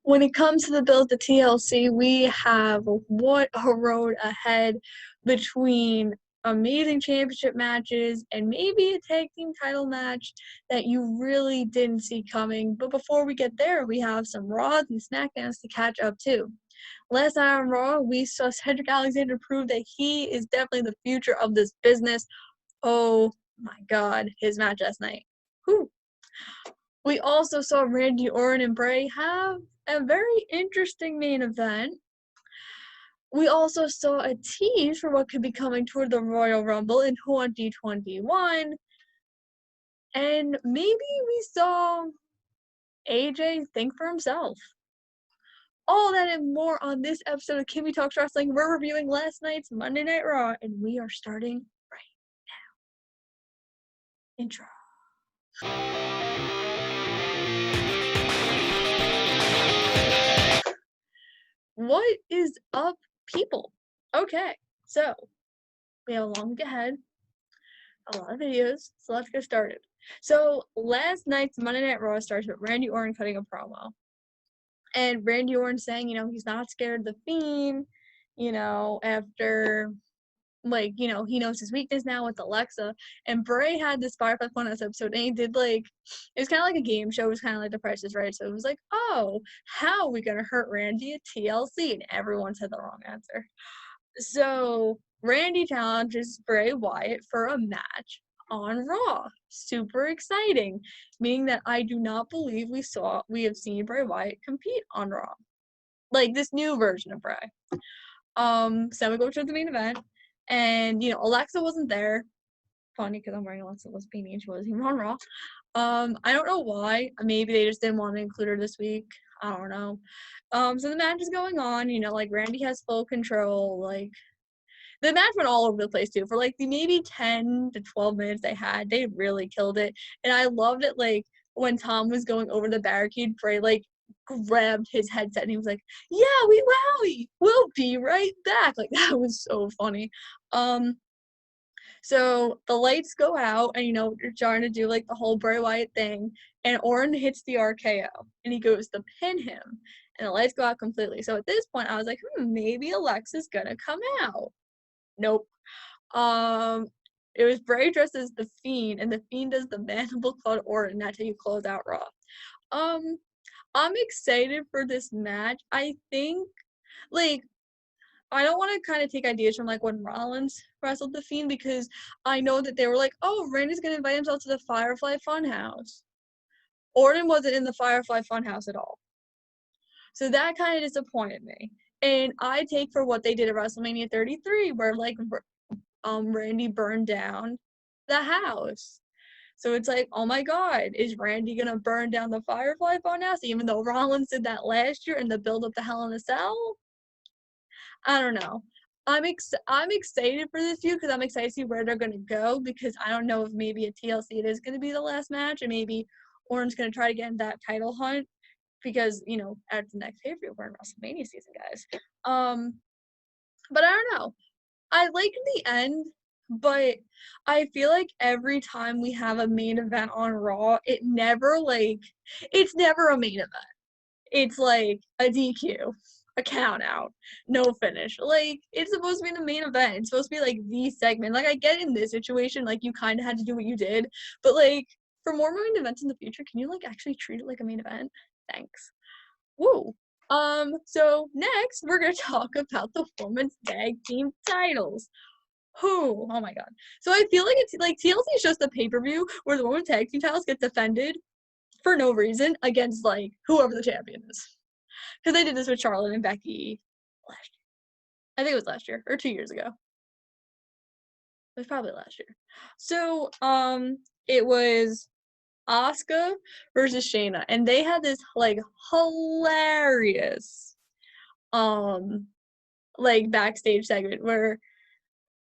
when it comes to the build to TLC, we have what a road ahead between amazing championship matches and maybe a tag team title match that you really didn't see coming. But before we get there, we have some Raws and SmackDowns to catch up to. Last night on Raw, we saw Cedric Alexander prove that he is definitely the future of this business. Oh my God, his match last night. Whew. We also saw Randy Orton and Bray have a very interesting main event. We also saw a tease for what could be coming toward the Royal Rumble in 2021. And maybe we saw AJ think for himself. All that and more on this episode of Kimmy Talks Wrestling. We're reviewing last night's Monday Night Raw, and we are starting right now. Intro. What is up, people? Okay, so we have a long week ahead, a lot of videos, so let's get started. So last night's Monday Night Raw starts with Randy Orton cutting a promo. And Randy Orton saying, he's not scared of the Fiend, after, he knows his weakness now with Alexa. And Bray had this Firefly Funhouse episode, and he did, it was kind of like a game show. It was kind of like The Price is Right. So it was like, oh, how are we going to hurt Randy at TLC? And everyone said the wrong answer. So Randy challenges Bray Wyatt for a match on Raw. Super exciting, meaning that I do not believe we have seen Bray Wyatt compete on Raw, like this new version of Bray. So we go to the main event, and Alexa wasn't there. Funny because I'm wearing Alexa's beanie and she wasn't even on Raw. I don't know why. Maybe they just didn't want to include her this week. I don't know. So the match is going on. Randy has full control. The match went all over the place too. For the maybe 10 to 12 minutes they had, they really killed it. And I loved it. When Tom was going over the barricade, Bray grabbed his headset and he was like, "Yeah, we'll be right back." That was so funny. So the lights go out, and you're trying to do the whole Bray Wyatt thing, and Orton hits the RKO, and he goes to pin him, and the lights go out completely. So at this point, I was like, maybe Alexa's gonna come out. Nope. It was Bray dressed as the Fiend, and the Fiend does the mandible claw to Orton. That's how you close out Raw. I'm excited for this match. I think, I don't want to kind of take ideas from when Rollins wrestled the Fiend, because I know that they were like, oh, Randy's gonna invite himself to the Firefly Funhouse. Orton wasn't in the Firefly Funhouse at all. So that kind of disappointed me. And I take for what they did at WrestleMania 33, where Randy burned down the house. So it's like, oh my God, is Randy gonna burn down the Firefly Funhouse? Even though Rollins did that last year in the build up to Hell in a Cell? I don't know. I'm excited for this feud because I'm excited to see where they're gonna go, because I don't know if maybe at TLC it is gonna be the last match, and maybe Orton's gonna try to get in that title hunt, because at the next pay-per-view we're in WrestleMania season, guys. But I don't know. I like the end, but I feel like every time we have a main event on Raw, it's never a main event. It's a DQ, a count out, no finish. It's supposed to be the main event. It's supposed to be the segment. I get in this situation, you kind of had to do what you did, but for more main events in the future, can you actually treat it like a main event? Thanks. Woo. So next we're gonna talk about the women's tag team titles. Oh my God. So I feel like it's TLC is just a pay-per-view where the women's tag team titles get defended for no reason against whoever the champion is. Because they did this with Charlotte and Becky last year. I think it was last year or 2 years ago. It was probably last year. So it was Asuka versus Shayna, and they had this hilarious backstage segment where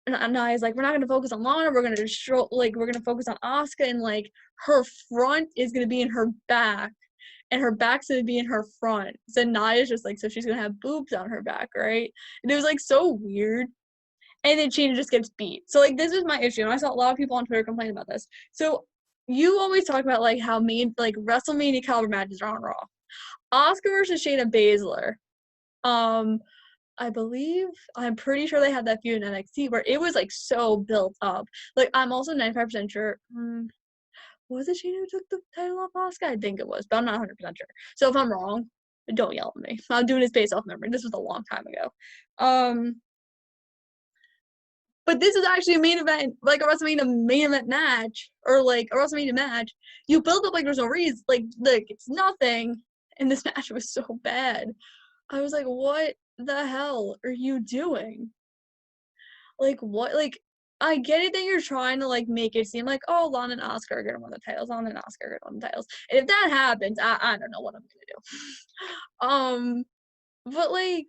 Nia's we're not gonna focus on Lana, we're gonna focus on Asuka, and her front is gonna be in her back, and her back's gonna be in her front. So Nia's just so she's gonna have boobs on her back, right? And it was so weird. And then Shayna just gets beat. So this is my issue, and I saw a lot of people on Twitter complain about this. So you always talk about how WrestleMania caliber matches are on Raw. Asuka versus Shayna Baszler. I'm pretty sure they had that feud in NXT where it was like so built up. Like I'm also 95% sure. Was it Shayna who took the title off Asuka? I think it was, but I'm not 100% sure. So if I'm wrong, don't yell at me. I'm doing this based off memory. This was a long time ago. But this is actually a main event, like a WrestleMania main event match, or like a WrestleMania match. You build up like there's no reason, like it's nothing, and this match was so bad. I was like, what the hell are you doing? Like, what? Like, I get it that you're trying to like make it seem like, oh, Lana and Asuka are gonna win the titles. Lana and Asuka are gonna win the titles. And if that happens, I don't know what I'm gonna do. But like,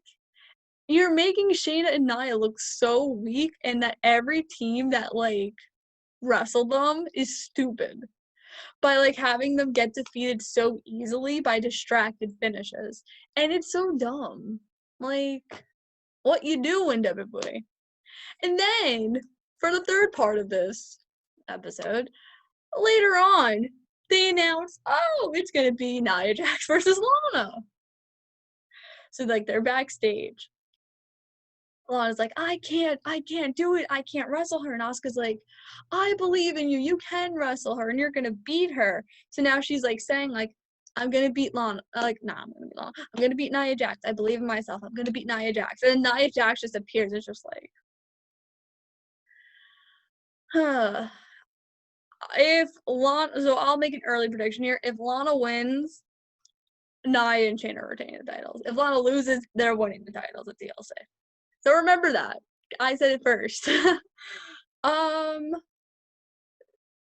you're making Shayna and Nia look so weak, and that every team that like wrestled them is stupid by like having them get defeated so easily by distracted finishes, and it's so dumb. Like, what you doing, WWE? And then for the third part of this episode, later on, they announced, oh, it's gonna be Nia Jax versus Lana. So like they're backstage. Lana's like, I can't do it. I can't wrestle her. And Asuka's like, I believe in you. You can wrestle her and you're gonna beat her. So now she's like saying like, I'm gonna beat Lana. Like, nah, I'm gonna beat Lana. I'm gonna beat Nia Jax. I believe in myself. I'm gonna beat Nia Jax. And then Nia Jax just appears. It's just like, huh. If Lana, so I'll make an early prediction here. If Lana wins, Nia and Shayna retain the titles. If Lana loses, they're winning the titles at TLC. So remember that. I said it first.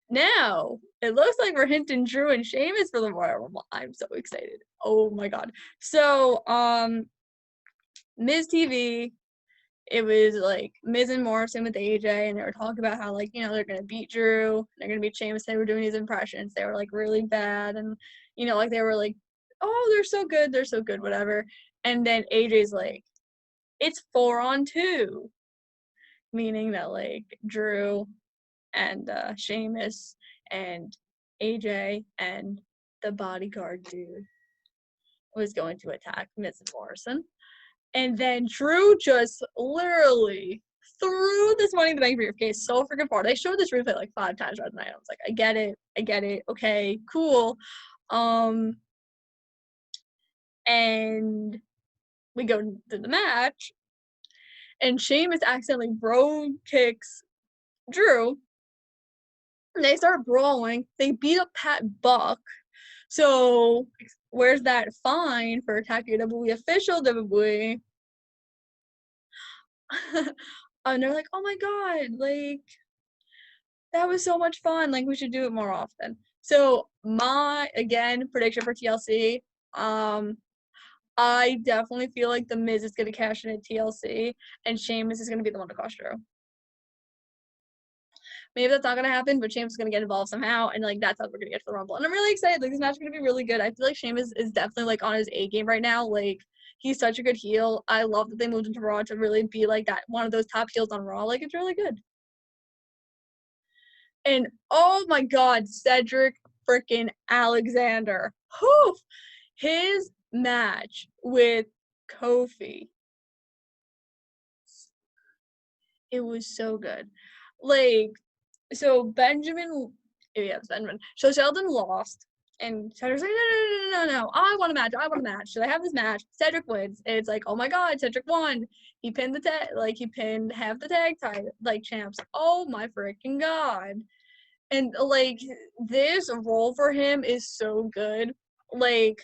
Now it looks like we're hinting Drew and Sheamus for the Royal Rumble. I'm so excited. Oh my god. So Miz TV, it was like Miz and Morrison with AJ, and they were talking about how like, you know, they're gonna beat Drew, they're gonna beat Sheamus. They were doing these impressions. They were like really bad, and you know, like they were like, oh, they're so good, whatever. And then AJ's like, it's 4-on-2. Meaning that like Drew and Sheamus and AJ and the bodyguard dude was going to attack Miz and Morrison. And then Drew just literally threw this Money in the Bank briefcase so freaking far. They showed this replay like 5 times right tonight. I was like, I get it, okay, cool. And we go to the match, and Sheamus accidentally bro kicks Drew. They start brawling. They beat up Pat Buck. So where's that fine for attacking a WWE official WWE? And they're like, oh my god, like that was so much fun. Like we should do it more often. So my again prediction for TLC. I definitely feel like the Miz is gonna cash in at TLC, and Sheamus is gonna be the one to cost Drew. Maybe that's not gonna happen, but Sheamus is gonna get involved somehow, and like that's how we're gonna get to the Rumble. And I'm really excited. Like this match is gonna be really good. I feel like Sheamus is definitely like on his A game right now. Like he's such a good heel. I love that they moved into Raw to really be like that one of those top heels on Raw. Like it's really good. And oh my god, Cedric freaking Alexander. Whew! His match with Kofi. It was so good. Like so Benjamin, yeah, it's Benjamin. So Sheldon lost, and Cedric's like, no, I want a match. So they have this match. Cedric wins, and it's like, oh my god, Cedric won. He pinned he pinned half the tag title, like champs. Oh my freaking god. And like this role for him is so good. Like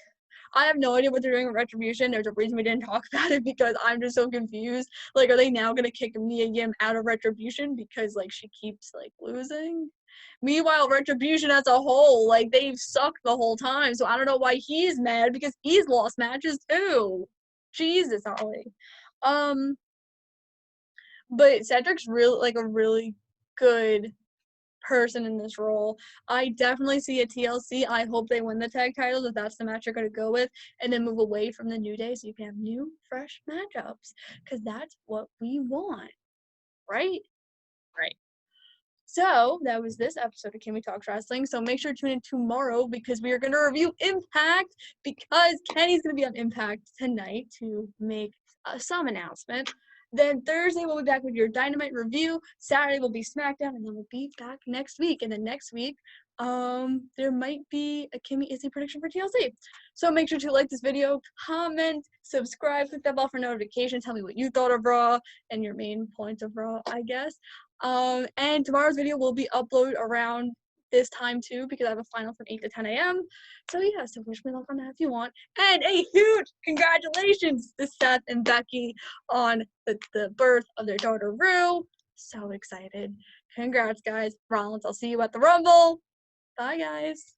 I have no idea what they're doing with Retribution. There's a reason we didn't talk about it because I'm just so confused. Like, are they now gonna kick Mia Yim out of Retribution because like she keeps like losing? Meanwhile, Retribution as a whole, like they've sucked the whole time. So I don't know why he's mad because he's lost matches too. Jesus, Ollie. But Cedric's really like a really good person in this role. I definitely see a TLC. I hope they win the tag titles if that's the match you're going to go with, and then move away from the New Day so you can have new, fresh matchups because that's what we want, right? Right. So that was this episode of Kimmy Talks Wrestling. So make sure to tune in tomorrow because we are going to review Impact because Kenny's going to be on Impact tonight to make some announcement. Then Thursday we'll be back with your Dynamite review. Saturday will be SmackDown, and then we'll be back next week. And then next week, there might be a Kimmy Izzy prediction for TLC. So make sure to like this video, comment, subscribe, click that bell for notifications. Tell me what you thought of Raw and your main points of Raw, I guess. And tomorrow's video will be uploaded around this time too because I have a final from 8 to 10 a.m. So yeah, so wish me luck on that if you want. And a huge congratulations to Seth and Becky on the birth of their daughter Rue. So excited. Congrats, guys. Rollins, I'll see you at the Rumble. Bye, guys.